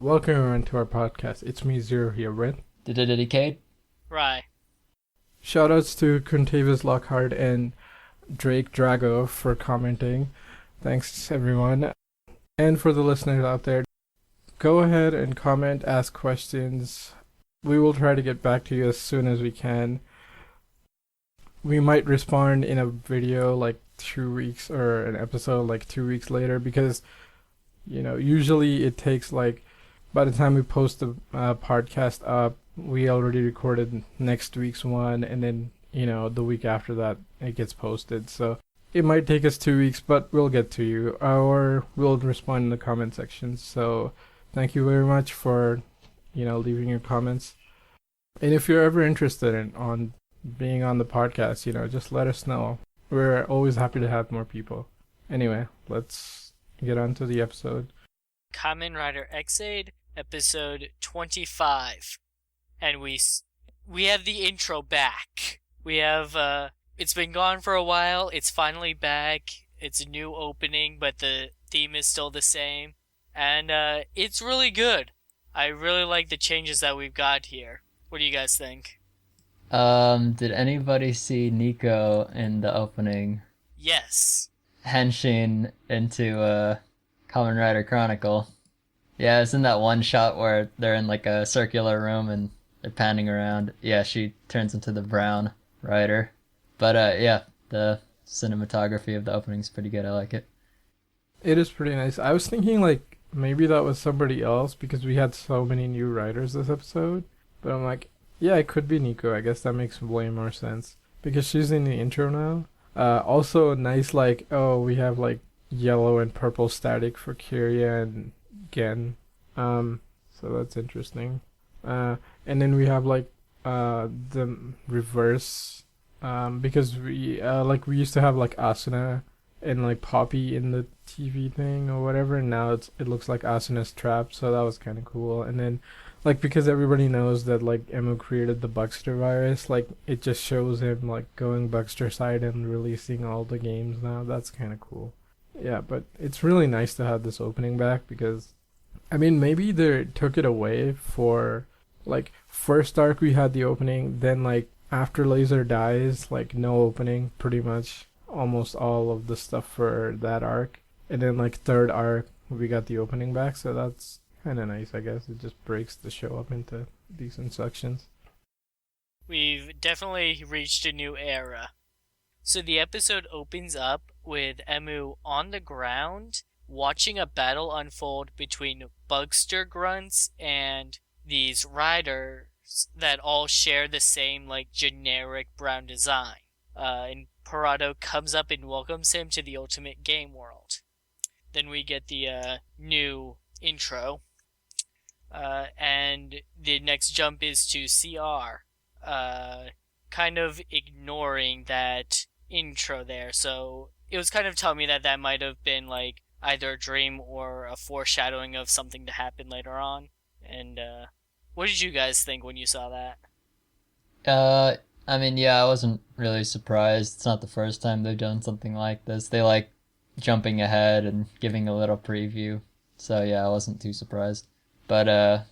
Welcome everyone to our podcast. It's me, Zero, here with. Dedicate. Right. Shoutouts to Contavious Lockhart and Drake Drago for commenting. Thanks everyone. And for the listeners out there, go ahead and comment, ask questions. We will try to get back to you as soon as we can. We might respond in a video like 2 weeks or an episode like 2 weeks later because, usually it takes like by the time we post the podcast up, we already recorded next week's one, and then the week after that it gets posted. So it might take us 2 weeks, but we'll get to you, or we'll respond in the comment section. So thank you very much for leaving your comments. And if you're ever interested in on being on the podcast, just let us know. We're always happy to have more people. Anyway, let's get on to the episode. Kamen Rider Ex-Aid, episode 25. And we have the intro back. We have, it's been gone for a while, it's finally back, it's a new opening, but the theme is still the same. And, it's really good. I really like the changes that we've got here. What do you guys think? Did anybody see Nico in the opening Yes. henshin into Kamen Rider Chronicle? Yeah, it's in that one shot where they're in like a circular room and they're panning around. Yeah, she turns into the brown rider. But yeah, the cinematography of the opening is pretty good. I like it. It is pretty nice. I was thinking like maybe that was somebody else because we had so many new writers this episode. But I'm like, yeah, it could be Nico. I guess that makes way more sense because she's in the intro now. Also nice, like, oh, we have like yellow and purple static for Kyria and Gen. So that's interesting. And then we have like the reverse, because we used to have like Asuna and like Poppy in the TV thing or whatever, and now it looks like Asuna's trapped, so that was kind of cool. And then like because everybody knows that like Emu created the Bugster virus, like it just shows him like going Bugster side and releasing all the games now. That's kind of cool. Yeah, but it's really nice to have this opening back because I mean maybe they took it away for like first arc we had the opening, then like after Laser dies, like no opening pretty much almost all of the stuff for that arc, and then like third arc we got the opening back, so that's kind of nice. I guess it just breaks the show up into decent sections. We've definitely reached a new era. So the episode opens up with Emu on the ground watching a battle unfold between Bugster grunts and these riders that all share the same like generic brown design. And Parado comes up and welcomes him to the ultimate game world. Then we get the new intro. And the next jump is to CR. Kind of ignoring that intro there. So it was kind of telling me that might have been like either a dream or a foreshadowing of something to happen later on. And what did you guys think when you saw that? I mean, yeah, I wasn't really surprised. It's not the first time they've done something like this. They like jumping ahead and giving a little preview. So yeah, I wasn't too surprised. But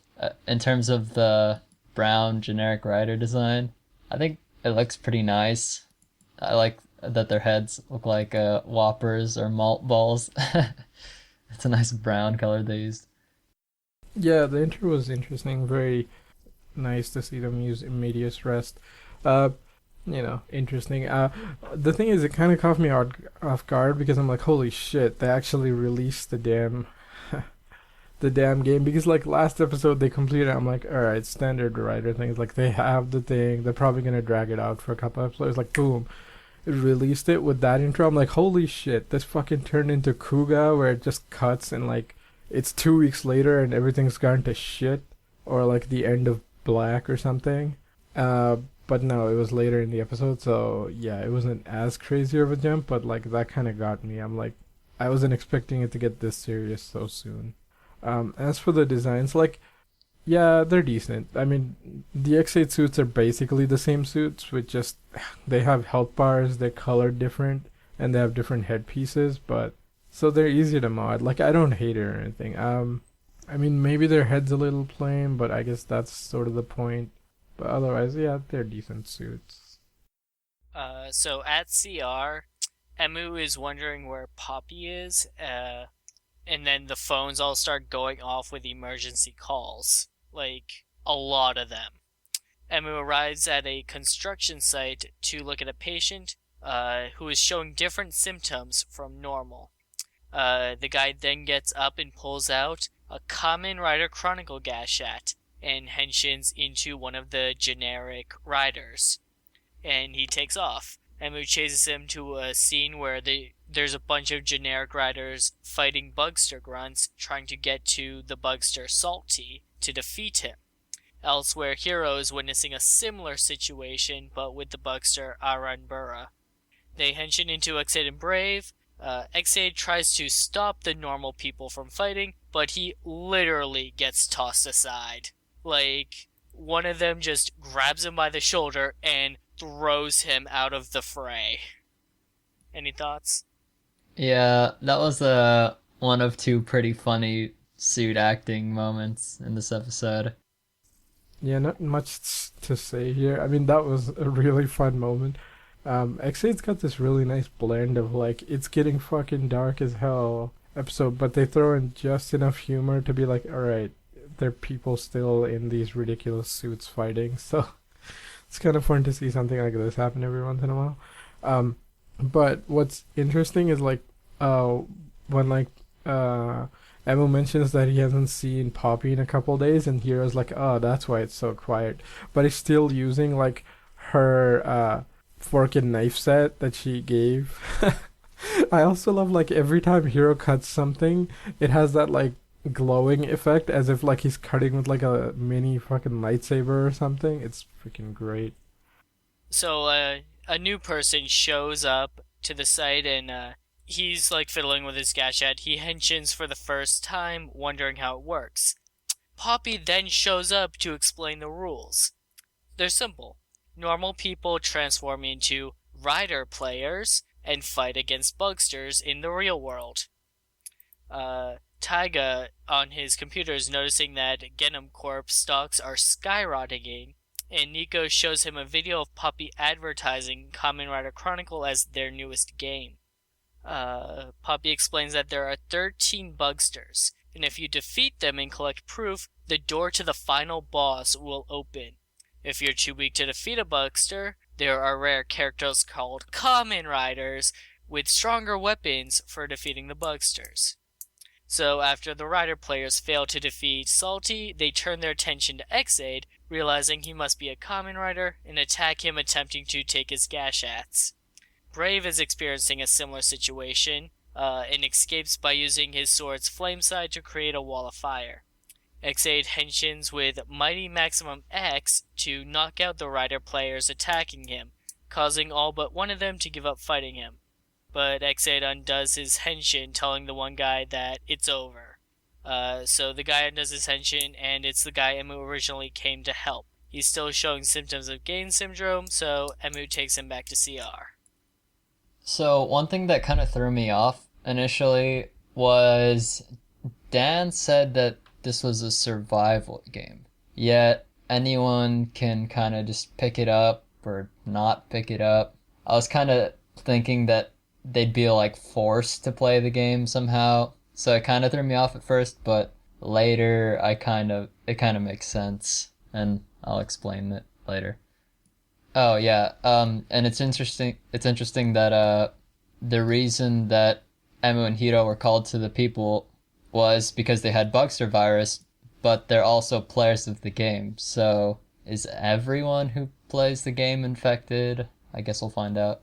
in terms of the brown generic rider design, I think it looks pretty nice. I like that their heads look like whoppers or malt balls. It's a nice brown color they used. Yeah, the intro was interesting. Very nice to see them use immediate rest. Interesting. The thing is, it kind of caught me off guard because I'm like, holy shit, they actually released the damn game, because like last episode they completed it. I'm like, all right, standard writer things, like they have the thing, they're probably gonna drag it out for a couple episodes. Like boom, it released it with that intro. I'm like, holy shit, this fucking turned into Kuga where it just cuts and like it's 2 weeks later and everything's gone to shit, or like the end of Black or something. But no, it was later in the episode, so yeah, it wasn't as crazy of a jump, but like that kind of got me. I'm like, I wasn't expecting it to get this serious so soon. As for the designs, like, yeah, they're decent. I mean, the X8 suits are basically the same suits, with just they have health bars, they're colored different, and they have different headpieces, but so they're easy to mod. Like, I don't hate it or anything. I mean, maybe their head's a little plain, but I guess that's sort of the point. But otherwise, yeah, they're decent suits. So at CR, Emu is wondering where Poppy is, and then the phones all start going off with emergency calls. Like, a lot of them. Emu arrives at a construction site to look at a patient who is showing different symptoms from normal. The guy then gets up and pulls out a Kamen Rider Chronicle Gashat and henshins into one of the generic riders. And he takes off. Emu chases him to a scene where there's a bunch of generic riders fighting Bugster grunts trying to get to the Bugster Salty to defeat him. Elsewhere, Hero is witnessing a similar situation, but with the Bugster Aranbura. They henshin into Ex-Aid and Brave. Ex-Aid tries to stop the normal people from fighting, but he literally gets tossed aside. Like, one of them just grabs him by the shoulder and throws him out of the fray. Any thoughts? Yeah, that was one of two pretty funny suit acting moments in this episode. Yeah, not much to say here. I mean, that was a really fun moment. X8's got this really nice blend of like, it's getting fucking dark as hell episode, but they throw in just enough humor to be like, alright, there are people still in these ridiculous suits fighting, so it's kind of fun to see something like this happen every once in a while. But what's interesting is like, when like, Emu mentions that he hasn't seen Poppy in a couple days, and Hero's like, oh, that's why it's so quiet. But he's still using like her fork and knife set that she gave. I also love like every time Hero cuts something, it has that like glowing effect as if like he's cutting with like a mini fucking lightsaber or something. It's freaking great. So, a new person shows up to the site and, he's like fiddling with his gashat. He henshins for the first time, wondering how it works. Poppy then shows up to explain the rules. They're simple. Normal people transform into rider players and fight against bugsters in the real world. Taiga on his computer is noticing that Genom Corp stocks are skyrocketing, and Nico shows him a video of Poppy advertising Kamen Rider Chronicle as their newest game. Poppy explains that there are 13 bugsters, and if you defeat them and collect proof, the door to the final boss will open. If you're too weak to defeat a bugster, there are rare characters called Kamen Riders with stronger weapons for defeating the bugsters. So after the rider players fail to defeat Salty, they turn their attention to Ex-Aid, realizing he must be a Kamen Rider, and attack him, attempting to take his gashats. Brave is experiencing a similar situation, and escapes by using his sword's flame side to create a wall of fire. Ex-Aid henshins with Mighty Maximum X to knock out the rider players attacking him, causing all but one of them to give up fighting him. But Ex-Aid undoes his henshin, telling the one guy that it's over. So the guy undoes his henshin, and it's the guy Emu originally came to help. He's still showing symptoms of Gain Syndrome, so Emu takes him back to CR. So one thing that kind of threw me off initially was Dan said that this was a survival game, yet anyone can kind of just pick it up or not pick it up. I was kind of thinking that they'd be like forced to play the game somehow, so it kind of threw me off at first, but later it kind of makes sense, and I'll explain it later. Oh yeah, and it's interesting that the reason that Emu and Hiro were called to the people was because they had Bugster virus, but they're also players of the game. So is everyone who plays the game infected? I guess we'll find out.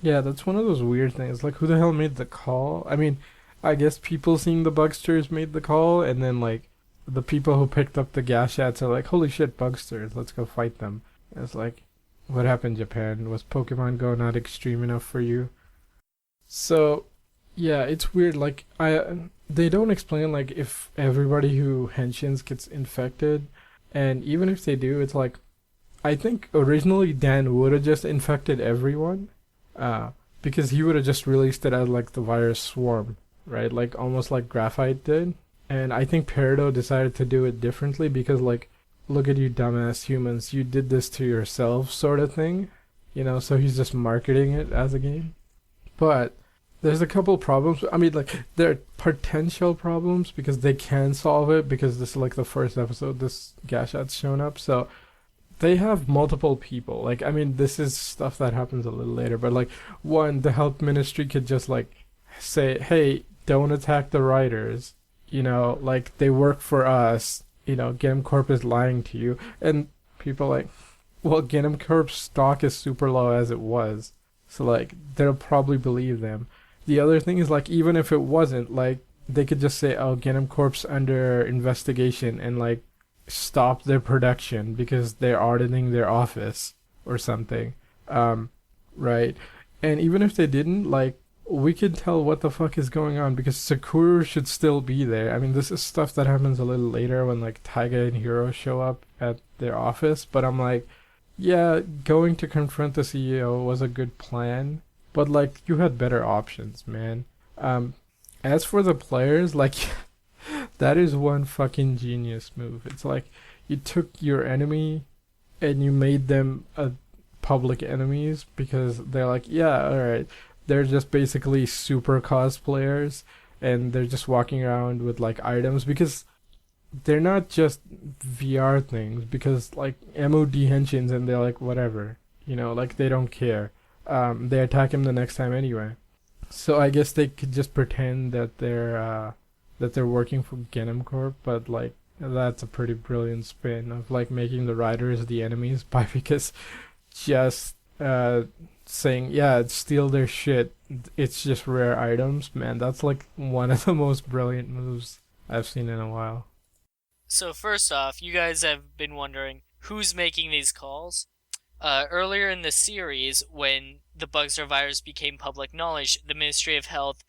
Yeah, that's one of those weird things. Like, who the hell made the call? I mean, I guess people seeing the Bugsters made the call, and then, like, the people who picked up the Gashats are like, holy shit, Bugsters, let's go fight them. And it's like, what happened, Japan? Was Pokemon Go not extreme enough for you? So, yeah, it's weird. Like, they don't explain, like, if everybody who henshins gets infected, and even if they do, it's like, I think originally Dan would have just infected everyone, because he would have just released it as like the virus swarm, right? Like almost like Graphite did. And I think Peridot decided to do it differently because, like, look at you dumbass humans, you did this to yourself, sort of thing. So he's just marketing it as a game. But there's a couple problems. I mean, like, there are potential problems because they can solve it because this is like the first episode this Gashat's shown up. So they have multiple people. Like, I mean, this is stuff that happens a little later, but like, one, the health ministry could just like say, hey, don't attack the writers. Like, they work for us. Genom Corp is lying to you. And people like, well, Genom Corp's stock is super low as it was. So, like, they'll probably believe them. The other thing is, like, even if it wasn't, like, they could just say, oh, Genom Corp's under investigation and, like, stop their production because they're auditing their office or something. Right? And even if they didn't, like, we could tell what the fuck is going on because Sakura should still be there. I mean, this is stuff that happens a little later when, like, Taiga and Hiro show up at their office, but I'm like, yeah, going to confront the CEO was a good plan, but like, you had better options, man. As for the players, like, that is one fucking genius move. It's like you took your enemy and you made them a public enemies because they're like, yeah, all right, they're just basically super cosplayers and they're just walking around with like items because they're not just VR things because like MOD henshins and they're like whatever, like they don't care. They attack him the next time anyway. So I guess they could just pretend that they're working for Genom Corp, but like that's a pretty brilliant spin of like making the riders the enemies by because just saying steal their shit. It's just rare items, man. That's like one of the most brilliant moves I've seen in a while. So first off, you guys have been wondering who's making these calls. Earlier in the series, when the Bugster virus became public knowledge, the Ministry of Health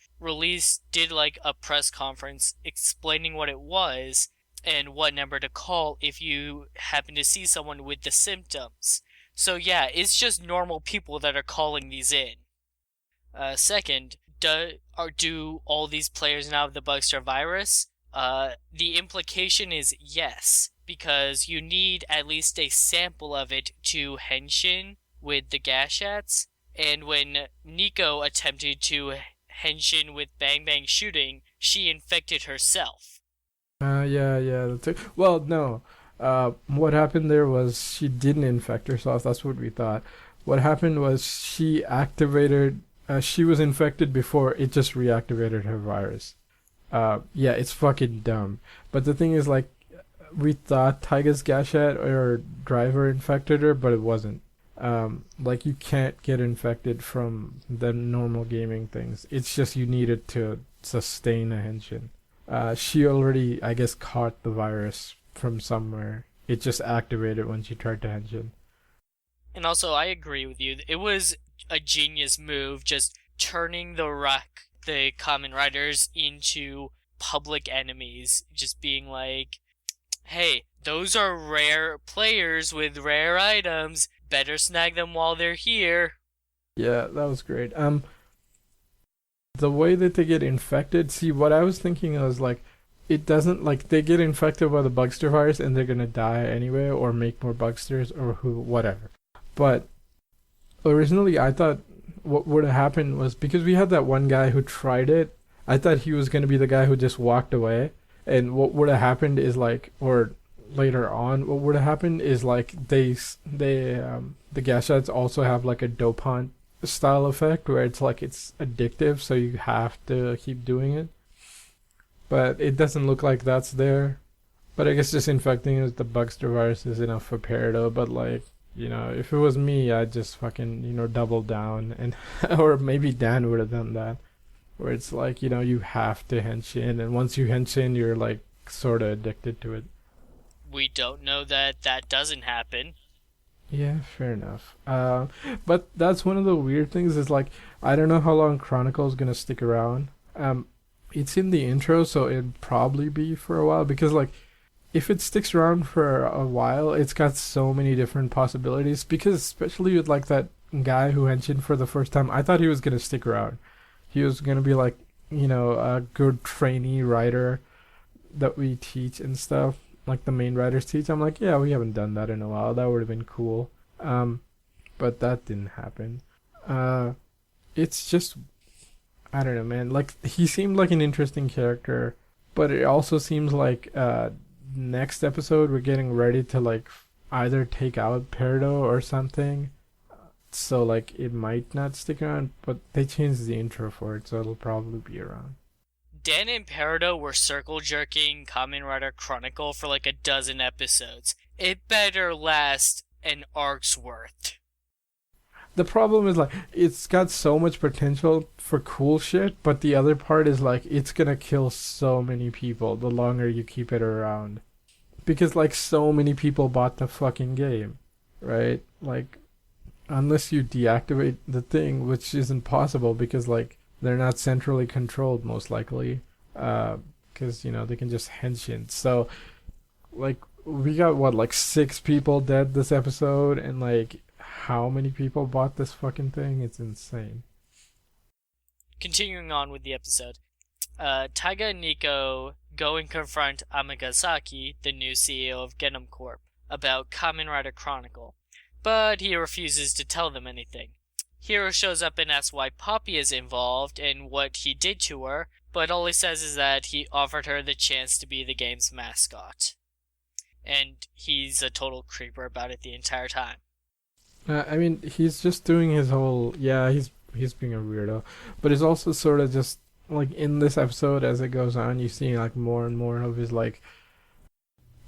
did like a press conference explaining what it was and what number to call if you happen to see someone with the symptoms. So yeah, it's just normal people that are calling these in. Second, do all these players now have the Bugster virus? The implication is yes, because you need at least a sample of it to henshin with the Gashats, and when Nico attempted to henshin with Bang Bang shooting, she infected herself. Yeah. Well, no. What happened there was she didn't infect herself. That's what we thought. What happened was she activated. She was infected before it just reactivated her virus. Yeah, it's fucking dumb. But the thing is, like, we thought Taiga's Gashat or driver infected her, but it wasn't. Like, you can't get infected from the normal gaming things. It's just you need it to sustain a henshin. She already, I guess, caught the virus from somewhere. It just activated when she tried to henshin. And also, I agree with you. It was a genius move, just turning the Kamen Riders into public enemies. Just being like, hey, those are rare players with rare items. Better snag them while they're here. Yeah, that was great. The way that they get infected, see, what I was thinking was like, it doesn't, like, they get infected by the Bugster virus and they're gonna die anyway, or make more Bugsters, or whatever. But originally I thought what would have happened was, because we had that one guy who tried it, I thought he was gonna be the guy who just walked away, and what would have happened is like, or later on, what would have happened is like the Gashats also have like a dopant style effect where it's like it's addictive, so you have to keep doing it. But it doesn't look like that's there. But I guess just infecting it with the Bugster virus is enough for Peridot. But like, if it was me, I'd just fucking, double down, and or maybe Dan would have done that. Where it's like, you have to henshin, and once you henshin, you're like sort of addicted to it. We don't know that doesn't happen. Yeah, fair enough. But that's one of the weird things is like, I don't know how long Chronicle's gonna stick around. It's in the intro, so it'd probably be for a while, because like, if it sticks around for a while, it's got so many different possibilities, because especially with like that guy who henshin for the first time, I thought he was gonna stick around. He was gonna be like, a good trainee writer that we teach and stuff, like the main writers teach. I'm like, yeah, we haven't done that in a while. That would have been cool. But that didn't happen. It's just, I don't know, man. Like, he seemed like an interesting character, but it also seems like next episode we're getting ready to like either take out Peridot or something. So like it might not stick around, but they changed the intro for it, so it'll probably be around. Dan and Peridot were circle jerking Kamen Rider Chronicle for like a dozen episodes. It better last an arc's worth. The problem is like it's got so much potential for cool shit, but the other part is like it's gonna kill so many people the longer you keep it around. Because like so many people bought the fucking game, right? Like unless you deactivate the thing, which isn't possible because like they're not centrally controlled most likely, because you know they can just henshin. So like we got what like 6 people dead this episode, and like how many people bought this fucking thing? It's insane. Continuing on with the episode, Taiga and Nico go and confront Amagasaki, the new CEO of Genom Corp, about Kamen Rider Chronicle, but he refuses to tell them anything. Hiro shows up and asks why Poppy is involved and what he did to her, but all he says is that he offered her the chance to be the game's mascot. And he's a total creeper about it the entire time. I mean, he's just doing his whole he's being a weirdo, but it's also sort of just like in this episode as it goes on, you see like more and more of his like,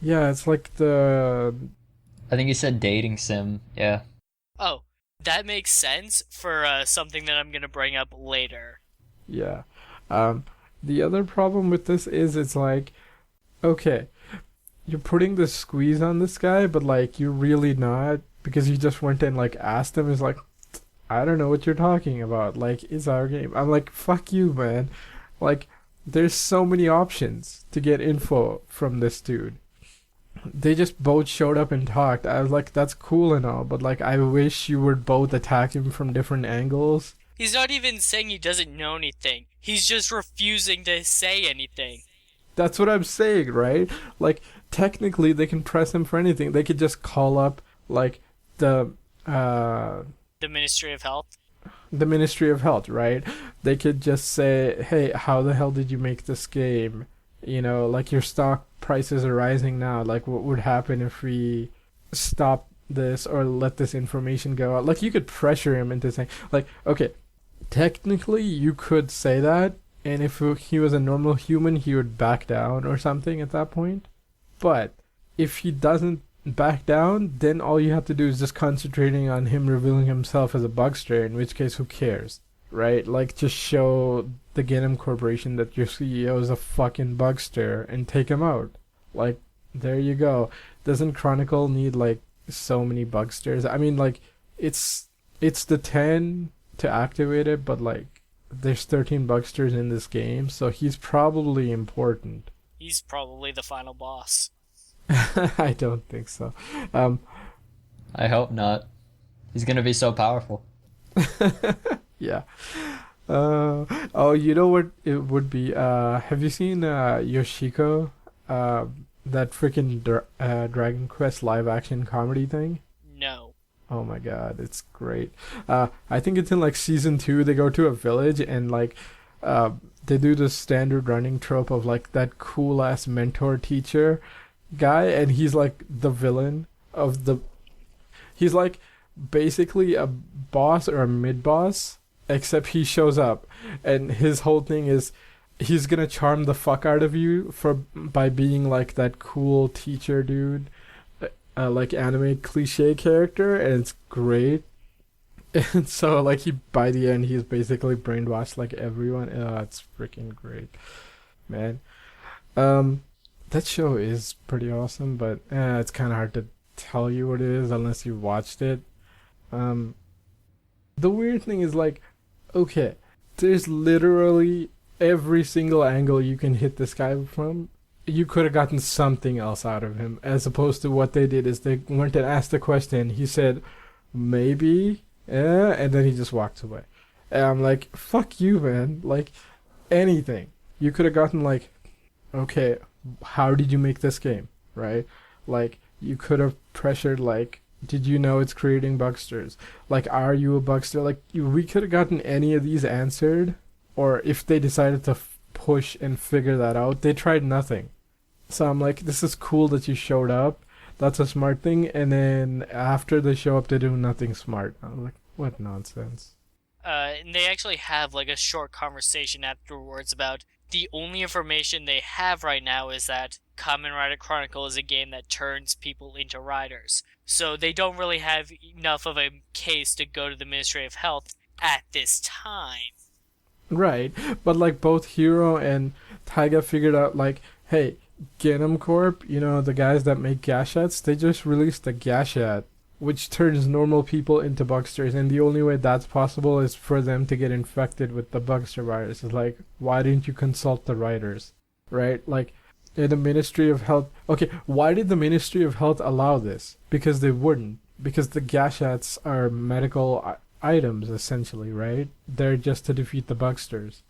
yeah, it's like the. I think he said dating sim. Yeah. Oh, that makes sense for something that I'm gonna bring up later. Yeah. The other problem with this is it's like, okay, you're putting the squeeze on this guy, but like you're really not, because you just went and like asked him. Is like, I don't know what you're talking about. Like, it's our game. I'm like, fuck you, man. Like, there's so many options to get info from this dude. They just both showed up and talked. I was like, that's cool and all, but like, I wish you would both attack him from different angles. He's not even saying he doesn't know anything. He's just refusing to say anything. That's what I'm saying, right? Like, technically, they can press him for anything. They could just call up, like, the Ministry of Health? The Ministry of Health, right? They could just say, hey, how the hell did you make this game? You know, like, your stock prices are rising now. Like, what would happen if we stop this or let this information go out? Like, you could pressure him into saying, like, okay, technically, you could say that, and if he was a normal human, he would back down or something at that point. But if he doesn't back down, then all you have to do is just concentrating on him revealing himself as a bugster, in which case, who cares, right? Like, just show the Genom Corporation that your CEO is a fucking bugster and take him out. Like, there you go. Doesn't Chronicle need, like, so many bugsters? I mean, like, it's the 10 to activate it, but, like, there's 13 bugsters in this game, so he's probably important. He's probably the final boss. I don't think so. I hope not. He's gonna be so powerful. Yeah. Oh, you know what it would be? Have you seen Yoshiko? That freaking Dragon Quest live action comedy thing? No. Oh my god, it's great. I think it's in like season 2. They go to a village and like they do the standard running trope of like that cool ass mentor teacher guy, and he's like the villain of the. He's like basically a boss or a mid boss, except he shows up, and his whole thing is he's gonna charm the fuck out of you by being like that cool teacher dude. Like anime cliche character, and it's great. And so like by the end he's basically brainwashed like everyone. It's freaking great, man. That show is pretty awesome, but it's kind of hard to tell you what it is unless you watched it. The weird thing is like, okay, there's literally every single angle you can hit this guy from. You could have gotten something else out of him, as opposed to what they did is they went and asked the question. He said, maybe, yeah, and then he just walked away. And I'm like, fuck you, man. Like, anything. You could have gotten like, okay, how did you make this game, right? Like, you could have pressured, like, did you know it's creating bugsters? Like, are you a bugster? Like, we could have gotten any of these answered, or if they decided to push and figure that out, they tried nothing. So I'm like, this is cool that you showed up. That's a smart thing. And then after they show up, they do nothing smart. I'm like, what nonsense. And they actually have like a short conversation afterwards about the only information they have right now is that Kamen Rider Chronicle is a game that turns people into riders. So they don't really have enough of a case to go to the Ministry of Health at this time. Right. But like both Hero and Taiga figured out, like, hey, Genom Corp, the guys that make Gashats, they just released a Gashat, which turns normal people into bugsters, and the only way that's possible is for them to get infected with the bugster virus. It's like, why didn't you consult the writers, right? Like, in the Ministry of Health, okay, why did the Ministry of Health allow this? Because they wouldn't. Because the Gashats are medical items, essentially, right? They're just to defeat the bugsters.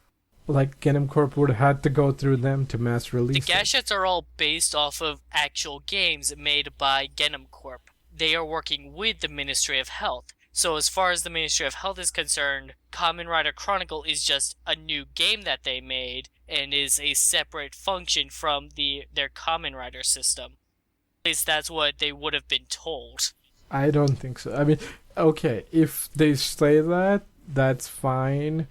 Like, Genom Corp would have had to go through them to mass release The Gashats are all based off of actual games made by Genom Corp. They are working with the Ministry of Health. So as far as the Ministry of Health is concerned, Kamen Rider Chronicle is just a new game that they made and is a separate function from their Kamen Rider system. At least that's what they would have been told. I don't think so. I mean, okay, if they say that, that's fine.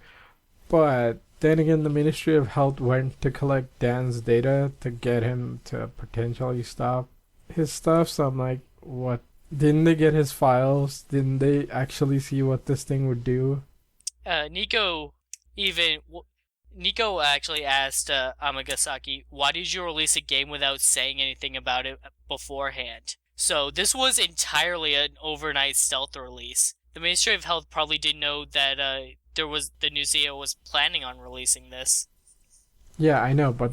But then again, the Ministry of Health went to collect Dan's data to get him to potentially stop his stuff. So I'm like, what? Didn't they get his files? Didn't they actually see what this thing would do? Nico actually asked Amagasaki, why did you release a game without saying anything about it beforehand? So this was entirely an overnight stealth release. The Ministry of Health probably didn't know that the new CEO was planning on releasing this. Yeah, I know, but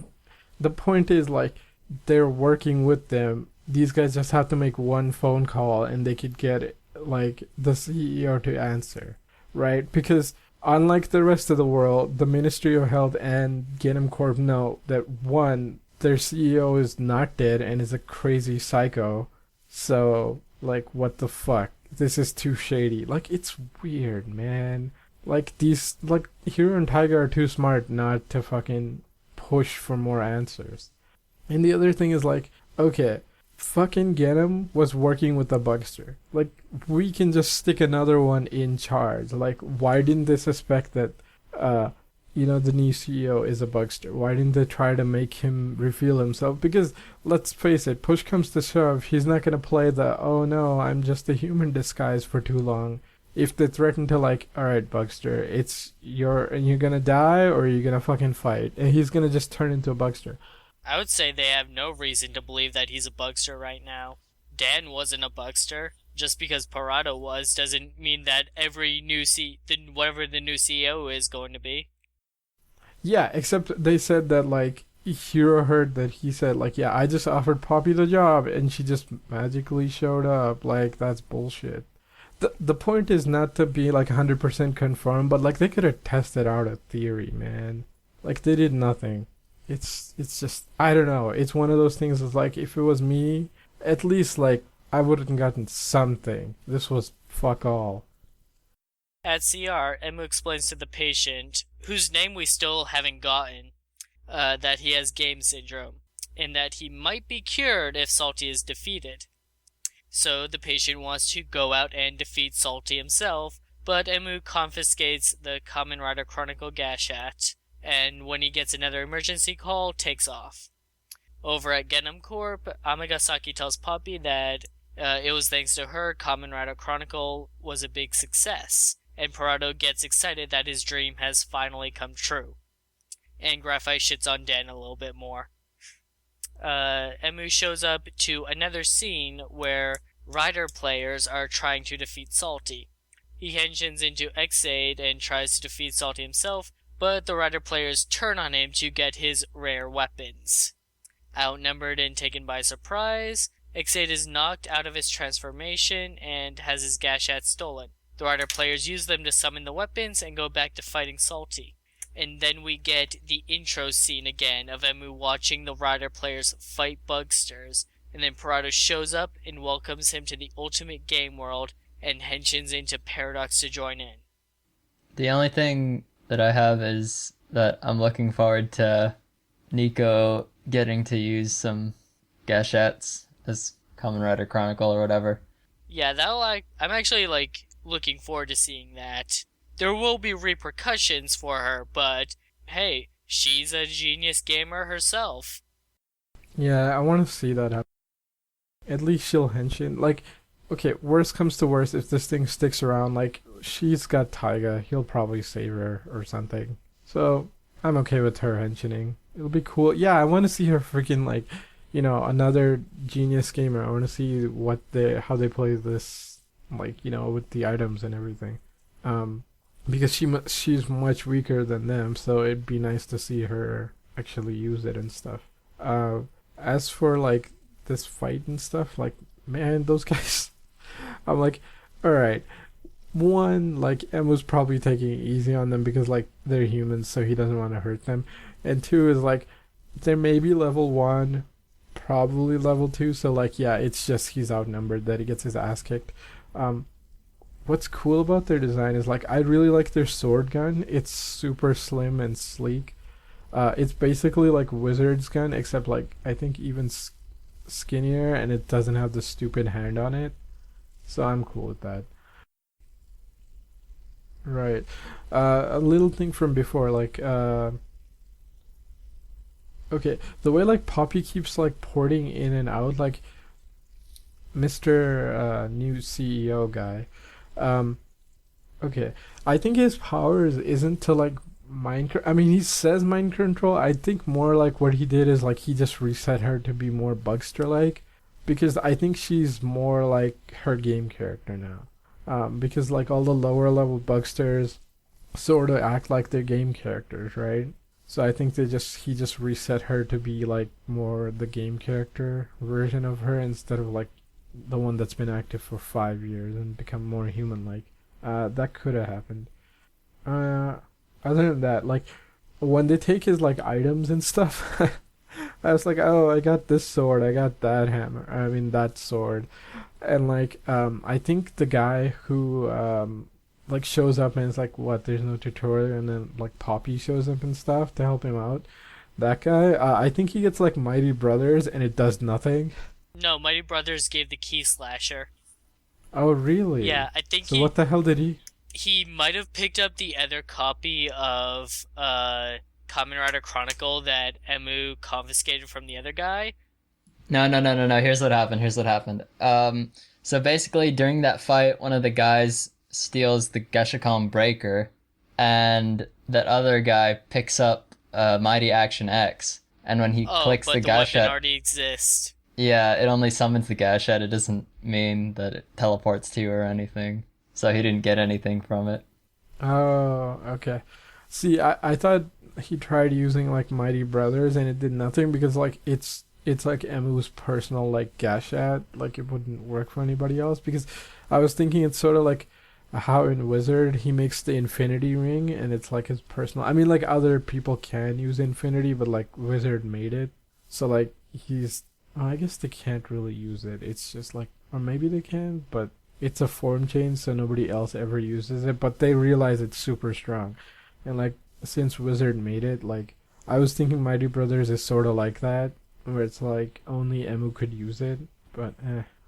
the point is, like, they're working with them. These guys just have to make one phone call and they could get, like, the CEO to answer, right? Because unlike the rest of the world, the Ministry of Health and Genom Corp know that, one, their CEO is not dead and is a crazy psycho. So, like, what the fuck? This is too shady. Like, it's weird, man. Like, Hiro and Taiga are too smart not to fucking push for more answers. And the other thing is, like, okay, fucking Genom was working with the bugster. Like, we can just stick another one in charge. Like, why didn't they suspect that, the new CEO is a bugster? Why didn't they try to make him reveal himself? Because, let's face it, push comes to shove, he's not gonna play the, oh no, I'm just a human disguise for too long. If they threaten to, like, alright, bugster, you're gonna die or you're gonna fucking fight, and he's gonna just turn into a bugster. I would say they have no reason to believe that he's a bugster right now. Dan wasn't a bugster. Just because Parado was doesn't mean that every whatever the new CEO is going to be. Yeah, except they said that, like, Hiro heard that he said, like, yeah, I just offered Poppy the job and she just magically showed up. Like, that's bullshit. The point is not to be, like, 100% confirmed, but, like, they could have tested out a theory, man. Like, they did nothing. It's just, I don't know. It's one of those things that's like, if it was me, at least, like, I would have gotten something. This was fuck all. At CR, Emu explains to the patient, whose name we still haven't gotten, that he has game syndrome, and that he might be cured if Salty is defeated. So the patient wants to go out and defeat Salty himself, but Emu confiscates the Kamen Rider Chronicle Gashat, and when he gets another emergency call, takes off. Over at Genom Corp, Amagasaki tells Poppy that it was thanks to her Kamen Rider Chronicle was a big success, and Parado gets excited that his dream has finally come true. And Graphite shits on Dan a little bit more. Emu shows up to another scene where Rider players are trying to defeat Salty. He henshins into Ex-Aid and tries to defeat Salty himself, but the Rider players turn on him to get his rare weapons. Outnumbered and taken by surprise, Ex-Aid is knocked out of his transformation and has his Gashat stolen. The Rider players use them to summon the weapons and go back to fighting Salty. And then we get the intro scene again of Emu watching the Rider players fight bugsters. And then Parado shows up and welcomes him to the ultimate game world and henshins into Paradox to join in. The only thing that I have is that I'm looking forward to Nico getting to use some gashettes as Kamen Rider Chronicle or whatever. Yeah, I'm actually looking forward to seeing that. There will be repercussions for her, but hey, she's a genius gamer herself. Yeah, I want to see that happen. At least she'll henshin. Like, okay, worst comes to worst, if this thing sticks around, like, she's got Taiga, he'll probably save her or something. So, I'm okay with her henshining. It'll be cool. Yeah, I want to see her freaking, like, another genius gamer. I want to see how they play this, like, with the items and everything. Because she's much weaker than them, so it'd be nice to see her actually use it and stuff. As for, like, this fight and stuff, like, man, those guys, I'm like, alright, one, like, Emu's probably taking it easy on them because, like, they're humans, so he doesn't want to hurt them, and two is, like, they may be level 1, probably level 2, so, like, yeah, it's just he's outnumbered that he gets his ass kicked. What's cool about their design is, like, I really like their sword gun. It's super slim and sleek. It's basically like Wizard's gun, except, like, I think even skinnier, and it doesn't have the stupid hand on it. So I'm cool with that. Right. A little thing from before, like, okay, the way, like, Poppy keeps, like, porting in and out, like, Mr. New CEO guy. Okay, I think his powers isn't to, like, I mean, he says mind control. I think more like what he did is, like, he just reset her to be more Bugster like, because I think she's more like her game character now. Because, like, all the lower level Bugsters sort of act like their game characters, right? So I think he just reset her to be, like, more the game character version of her instead of, like, the one that's been active for 5 years and become more human like. That could have happened. Other than that, like, when they take his, like, items and stuff, I was like, oh, I got this sword, I got that hammer, I mean, that sword. And, like, I think the guy who, like, shows up and is like, what, there's no tutorial, and then, like, Poppy shows up and stuff to help him out. That guy, I think he gets, like, Mighty Brothers, and it does nothing. No, Mighty Brothers gave the Key Slasher. Oh, really? Yeah, I think so what the hell did he... He might have picked up the other copy of Kamen Rider Chronicle that Emu confiscated from the other guy. No. Here's what happened. So basically, during that fight, one of the guys steals the Geshikon Breaker, and that other guy picks up Mighty Action X. And when he clicks the gashette, weapon already exists. Yeah, it only summons the gashette. It doesn't mean that it teleports to you or anything. So he didn't get anything from it. Oh, okay. See, I thought he tried using, like, Mighty Brothers and it did nothing because, like, it's like Emu's personal, like, gashette. Like, it wouldn't work for anybody else because I was thinking it's sort of like how in Wizard he makes the Infinity Ring and it's like his personal. I mean, like, other people can use Infinity, but, like, Wizard made it. So, like, I guess they can't really use it. It's just like, or maybe they can, but it's a form change, so nobody else ever uses it. But they realize it's super strong, and, like, since Wizard made it, like, I was thinking Mighty Brothers is sort of like that, where it's like only Emu could use it. But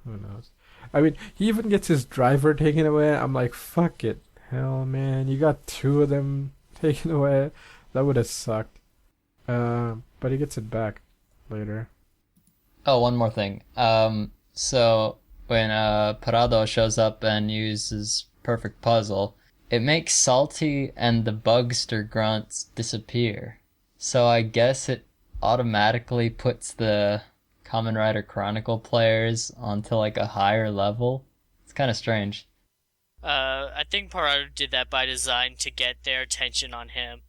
who knows? I mean, he even gets his driver taken away. I'm like, fuck it, hell, man, you got 2 of them taken away. That would have sucked. But he gets it back later. Oh, one more thing. So when Parado shows up and uses Perfect Puzzle, it makes Salty and the Bugster grunts disappear. So I guess it automatically puts the Kamen Rider Chronicle players onto, like, a higher level. It's kind of strange. I think Parado did that by design to get their attention on him.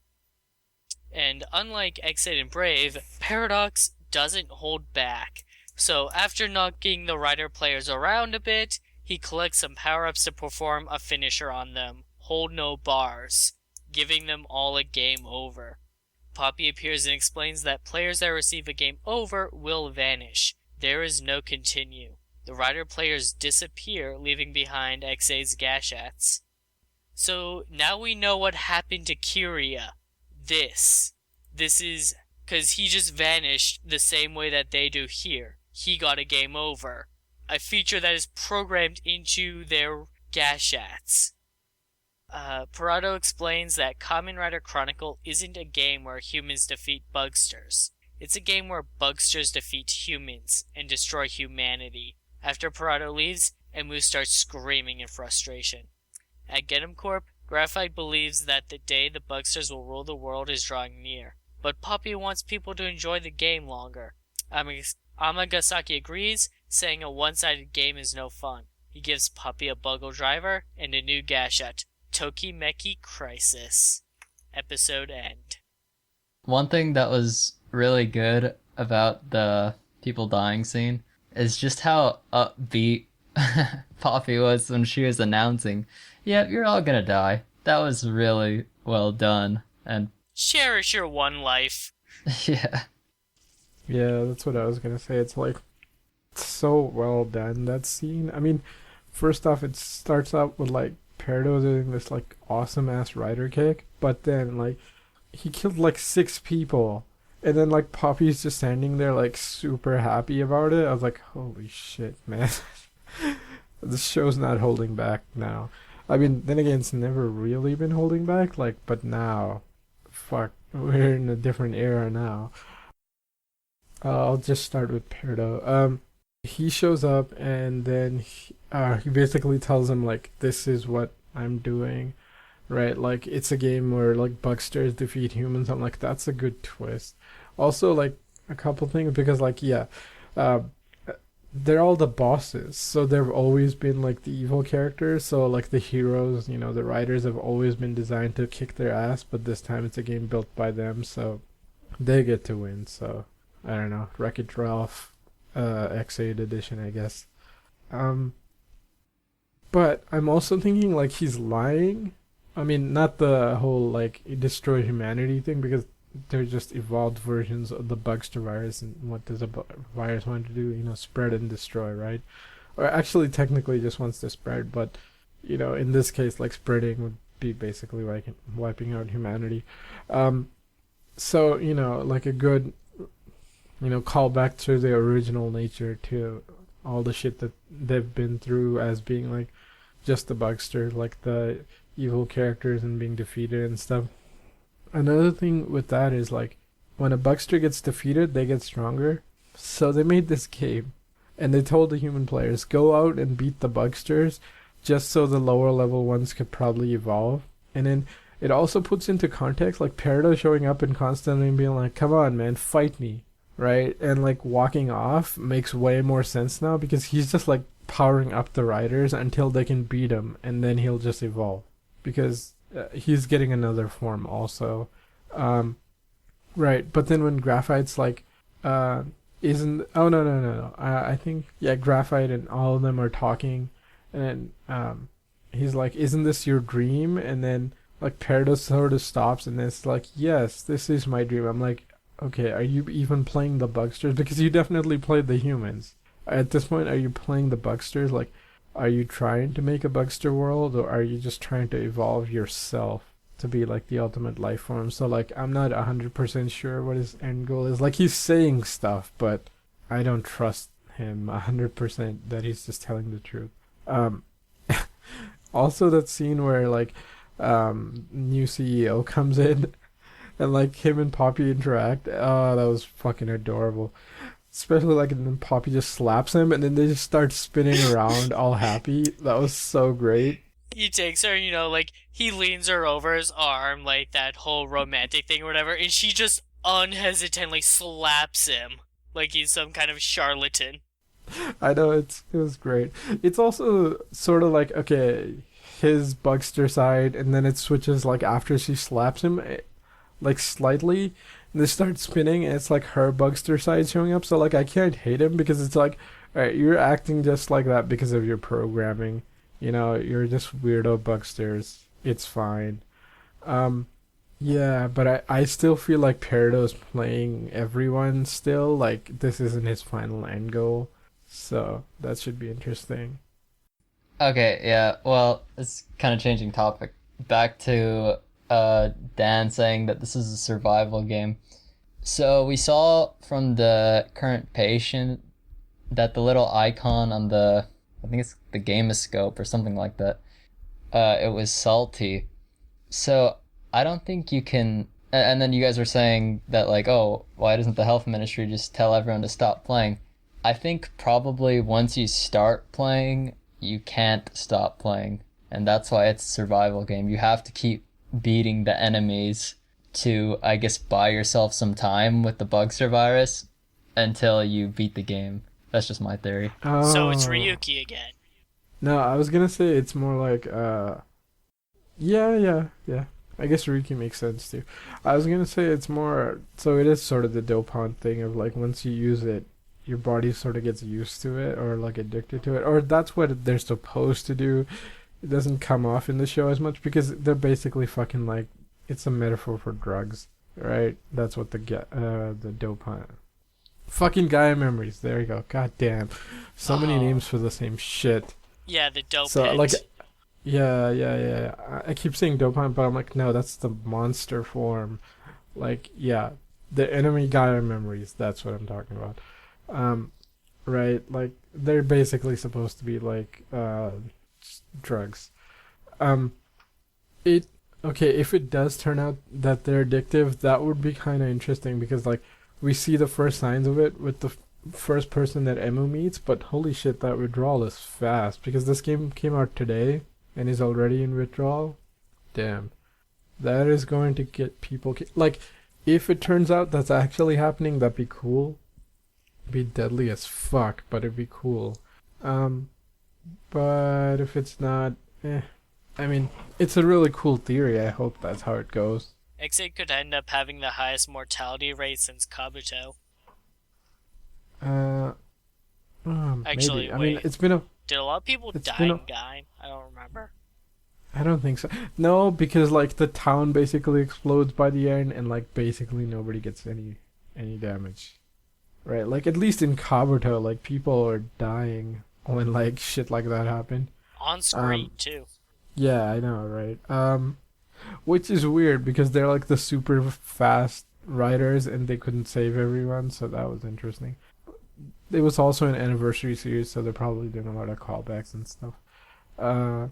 And unlike Ex-Aid and Brave, Paradox doesn't hold back. So after knocking the Rider players around a bit, he collects some power-ups to perform a finisher on them. Hold no bars. giving them all a game over. Poppy appears and explains that players that receive a game over will vanish. There is no continue. The Rider players disappear, leaving behind Ex-Aid's Gashats. So now we know what happened to Kiria. This is because he just vanished the same way that they do here. He got a game over. A feature that is programmed into their Gashats. Parado explains that Kamen Rider Chronicle isn't a game where humans defeat bugsters. It's a game where bugsters defeat humans and destroy humanity. After Parado leaves, Emu starts screaming in frustration. At Genom Corp, Graphite believes that the day the bugsters will rule the world is drawing near. But Poppy wants people to enjoy the game longer. Amagasaki agrees, saying a one-sided game is no fun. He gives Poppy a Buggle Driver and a new Gashat, Tokimeki Crisis. Episode end. One thing that was really good about the people dying scene is just how upbeat Poppy was when she was announcing, "Yep, you're all gonna die." That was really well done, and cherish your one life. yeah. Yeah, that's what I was gonna say. It's like so well done, that scene. I mean, first off, it starts out with like Peridot doing this like awesome ass rider kick, but then like he killed like 6 people, and then like Poppy's just standing there like super happy about it. I was like, holy shit, man. This show's not holding back now. I mean, then again, it's never really been holding back, like, but now, fuck, we're in a different era now. I'll just start with Peridot. He shows up and then he basically tells him like, this is what I'm doing, right? Like, it's a game where like bugsters defeat humans. I'm like, that's a good twist. Also, like, a couple things, because like, yeah, they're all the bosses, so they've always been like the evil characters. So like the heroes, you know, the riders have always been designed to kick their ass, but this time it's a game built by them, so they get to win. So I don't know, Wreck-It Ralph Ex-Aid edition, I guess. But I'm also thinking like he's lying. I mean, not the whole like destroy humanity thing, because they're just evolved versions of the bugster virus, and what does a virus want to do? You know, spread and destroy, right? Or actually technically just wants to spread, but you know, in this case, like, spreading would be basically like wiping out humanity. So, you know, like a good, you know, call back to the original nature, to all the shit that they've been through as being like just the bugster, like the evil characters and being defeated and stuff. Another thing with that is like when a bugster gets defeated, they get stronger. So they made this game and they told the human players, go out and beat the bugsters just so the lower level ones could probably evolve. And then it also puts into context like Peridot showing up and constantly being like, come on man, fight me, right? And like walking off makes way more sense now, because he's just like powering up the riders until they can beat him, and then he'll just evolve, because he's getting another form also. Right, but then when Graphite's like, isn't... Oh, no. I think, yeah, Graphite and all of them are talking, and then he's like, isn't this your dream? And then, like, Peridot sort of stops, and it's like, yes, this is my dream. I'm like, okay, are you even playing the bugsters? Because you definitely played the humans. At this point, are you playing the bugsters? Like, are you trying to make a bugster world, or are you just trying to evolve yourself to be like the ultimate life form? So like, I'm not 100% sure what his end goal is. Like, he's saying stuff, but I don't trust him 100% that he's just telling the truth. Also, that scene where like new CEO comes in and like him and Poppy interact. Oh, that was fucking adorable. Especially like, and then Poppy just slaps him, and then they just start spinning around all happy. That was so great. He takes her, you know, like, he leans her over his arm, like that whole romantic thing or whatever, and she just unhesitatingly slaps him like he's some kind of charlatan. I know, it was great. It's also sort of like, okay, his bugster side, and then it switches like after she slaps him, like slightly, and they start spinning, and it's like her bugster side showing up. So like, I can't hate him, because it's like, alright, you're acting just like that because of your programming. You know, you're just weirdo bugsters. It's fine. Um, yeah, but I still feel like Peridot's playing everyone still. Like, this isn't his final end goal. So, that should be interesting. Okay, yeah. Well, it's kind of changing topic. Back to Dan saying that this is a survival game. So we saw from the current patient that the little icon on the, I think it's the Gameoscope or something like that, it was salty. So I don't think you can. And then you guys were saying that, like, oh, why doesn't the health ministry just tell everyone to stop playing? I think probably once you start playing, you can't stop playing, and that's why it's a survival game. You have to keep beating the enemies to, I guess, buy yourself some time with the Bugster virus until you beat the game. That's just my theory. So it's Oh. Ryuki again. No, I was gonna say it's more like, yeah, yeah, yeah. I guess Riki makes sense too. I was gonna say it's more, so it is sort of the dopant thing of like once you use it, your body sort of gets used to it or like addicted to it, or that's what they're supposed to do. It doesn't come off in the show as much because they're basically fucking like, it's a metaphor for drugs, right? That's what the dopant. Fucking Gaia memories. There you go. God damn, so many Oh. names for the same shit. Yeah, the dope So like, hit. yeah, yeah, yeah. I keep saying dopamine, but I'm like, no, that's the monster form. Like, yeah, the enemy Gaia memories. That's what I'm talking about. Um, right? Like, they're basically supposed to be like drugs. Um, it okay if it does turn out that they're addictive, that would be kind of interesting because like we see the first signs of it with the first person that Emu meets, but holy shit, that withdrawal is fast because this game came out today and is already in withdrawal. Damn, that is going to get people like, if it turns out that's actually happening, that'd be cool. Be deadly as fuck, but it'd be cool. Um, but if it's not, eh. I mean, it's a really cool theory. I hope that's how it goes. Ex-Aid could end up having the highest mortality rate since Kabuto. Uh, Actually, maybe. I mean, wait. it's been a. Did a lot of people It's die been a. in Gaim? I don't remember. I don't think so. No, because like the town basically explodes by the end, and like basically nobody gets any damage. Right? Like at least in Kabuto, like people are dying when like shit like that happen. On screen, Um, too. yeah, I know, right? Which is weird because they're like the super fast riders, and they couldn't save everyone, so that was interesting. It was also an anniversary series, so they're probably doing a lot of callbacks and stuff. Uh,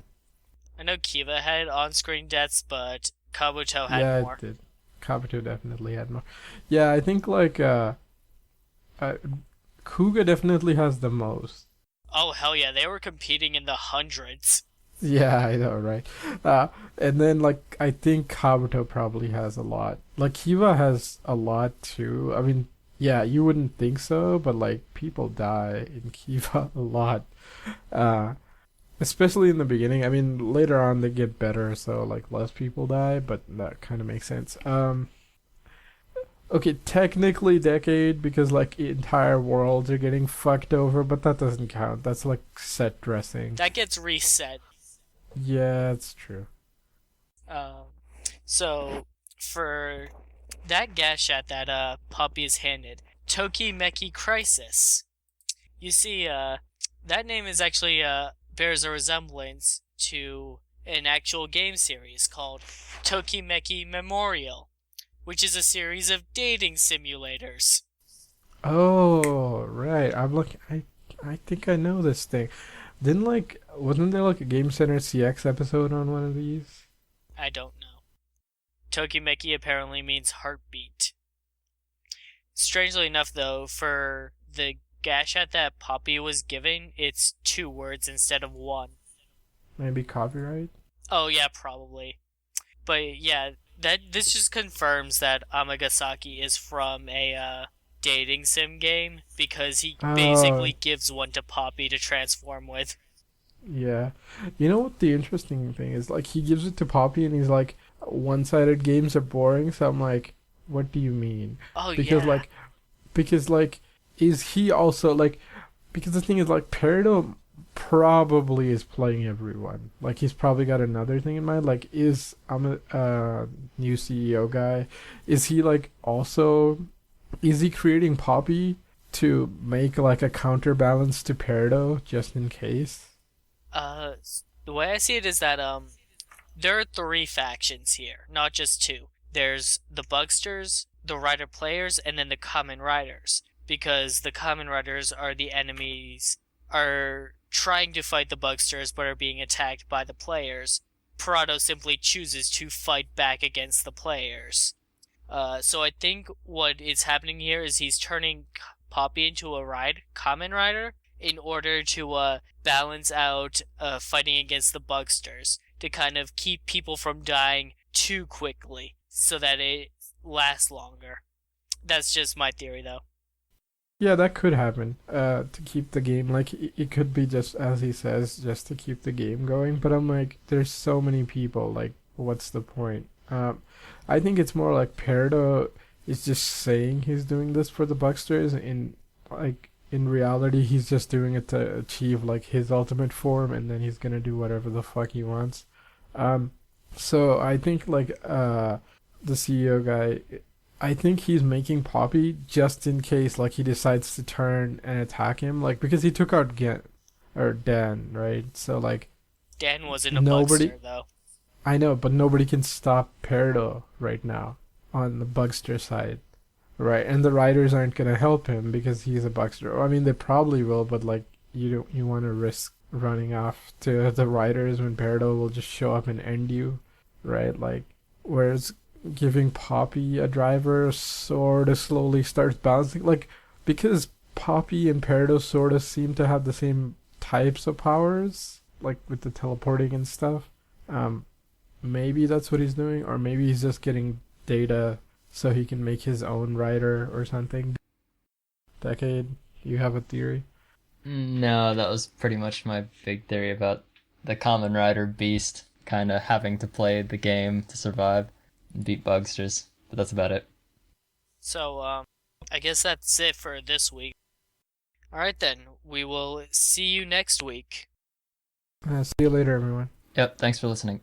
I know Kiva had on-screen deaths, but Kabuto had yeah, it more. did. Kabuto definitely had more. Yeah, I think like uh, Kuga definitely has the most. Oh, hell yeah, they were competing in the hundreds. Yeah, I know, right? Uh, and then like I think Kabuto probably has a lot. Like Kiva has a lot too. I mean, yeah, you wouldn't think so, but like people die in Kiva a lot. Uh, Especially in the beginning. I mean, later on they get better, so like less people die, but that kind of makes sense. Okay, technically decade because like entire worlds are getting fucked over, but that doesn't count. That's like set dressing. That gets reset. Yeah, it's true. Um, so, for that Gashat that Puppy is handed, Toki Meki Crisis. You see, that name is actually bears a resemblance to an actual game series called Tokimeki Memorial, which is a series of dating simulators. Oh, right. I think I know this thing. Didn't like wasn't there like a Game Center CX episode on one of these? I don't know. Tokimeki apparently means heartbeat. Strangely enough, though, for the Gashat that Poppy was given, it's 2 words instead of one. Maybe copyright? Oh yeah, probably. But yeah, that this just confirms that Amagasaki is from a dating sim game because he Oh, basically gives one to Poppy to transform with. yeah. You know what the interesting thing is? Like he gives it to Poppy and he's like, one-sided games are boring. So I'm like, what do you mean? Oh Because yeah. like, is he also like? Because the thing is like, Peridot probably is playing everyone. Like he's probably got another thing in mind. Like I'm a new CEO guy. Is he like also is he creating Poppy to make like a counterbalance to Peridot just in case? The way I see it is that there are three factions here, not just two. There's the Bugsters, the Rider players, and then the Kamen Riders. Because the Kamen Riders are the enemies, are trying to fight the Bugsters but are being attacked by the players. Parado simply chooses to fight back against the players. So I think what is happening here is he's turning Poppy into a Kamen Rider in order to balance out fighting against the Bugsters to kind of keep people from dying too quickly so that it lasts longer. That's just my theory, though. Yeah, that could happen. To keep the game like it could be just as he says, just to keep the game going. But I'm like, there's so many people. Like, what's the point? I think it's more like Peridot is just saying he's doing this for the Bucksters, and like in reality, he's just doing it to achieve like his ultimate form, and then he's gonna do whatever the fuck he wants. Um, so I think like the CEO guy, I think he's making Poppy just in case like he decides to turn and attack him, like because he took out Dan, right? So like Dan wasn't a nobody, Bugster, though. I know, but nobody can stop Peridot right now on the Bugster side, right? And the Riders aren't gonna help him because he's a Bugster. I mean, they probably will, but like you want to risk running off to the Riders when Peridot will just show up and end you, right? Like, whereas giving Poppy a driver sort of slowly starts balancing, like because Poppy and Peridot sort of seem to have the same types of powers, like with the teleporting and stuff. Um, Maybe that's what he's doing, or maybe he's just getting data so he can make his own rider or something. Decade, you have a theory? No, that was pretty much my big theory about the Kamen Rider Beast kind of having to play the game to survive and beat Bugsters. But that's about it. So, I guess that's it for this week. Alright then, we will see you next week. See you later, everyone. Yep, thanks for listening.